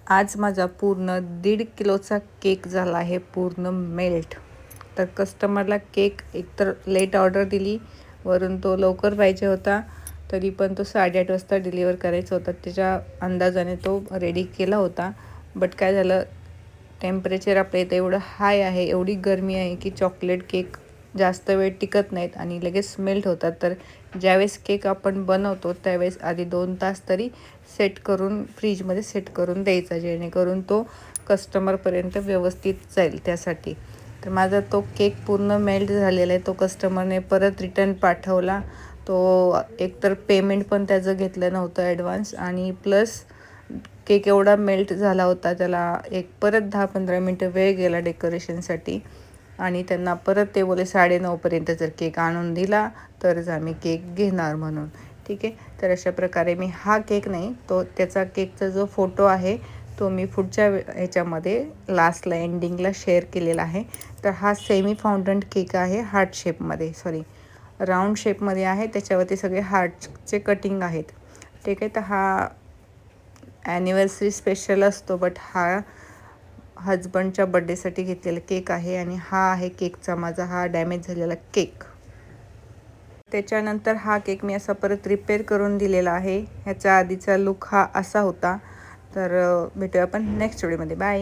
आज माझा पूर्ण 1.5 किलोचा केक झाला आहे पूर्ण मेल्ट. तर कस्टमरला केक एकतर लेट ऑर्डर दिली, वरून तो लवकर पाहिजे होता, तरी पण तो 8:30 वाजता डिलिव्हर करायचा होता. त्याच्या अंदाजाने तो रेडी केला होता. बट काय झालं, टेम्परेचर आपल्या इथं एवढं हाय आहे, एवढी गरमी आहे की चॉकलेट केक जास्त वेळ टिकत नाहीत आणि लगेच मेल्ट होतात. तर ज्यावेळेस केक आपण बनवतो त्यावेळेस आधी 2 तास तरी सेट करून फ्रीजमध्ये सेट करून द्यायचा, जेणेकरून तो कस्टमरपर्यंत व्यवस्थित जाईल त्यासाठी. तर माझा तो केक पूर्ण मेल्ट झालेला आहे. तो कस्टमरने परत रिटर्न पाठवला. तो एकतर पेमेंट पण त्याचं घेतलं नव्हतं ॲडव्हान्स, आणि प्लस केक एवढा मेल्ट झाला होता, त्याला एक परत 10-15 मिनटं वेळ गेला डेकोरेशनसाठी. आणि त्यांना परत ते बोले 9:30पर्यंत जर केक आणून दिला तरच आम्ही केक घेणार म्हणून. ठीक आहे, तर अशा प्रकारे मी हा केक नाही, तो त्याचा केकचा जो फोटो आहे तो मी पुढच्या ह्याच्यामध्ये लास्टला एंडिंगला शेअर केलेला आहे. तर हा सेमी फाउंडंट केक आहे, हार्ट शेपमध्ये, राऊंड शेपमध्ये आहे. त्याच्यावरती सगळे हार्टचे कटिंग आहेत. ठीक आहे, तर हा ॲनिव्हर्सरी स्पेशल असतो, बट हा हजबंडच्या बड्डेसाठी घेतलेला केक आहे. आणि हा आहे केकचा माझा हा डॅमेज झालेला केक. त्याच्यानंतर हा केक मी असा परत रिपेअर करून दिलेला आहे. ह्याचा आधीचा लुक हा असा होता. तर भेटूया आपण नेक्स्ट व्हिडिओमध्ये. बाय.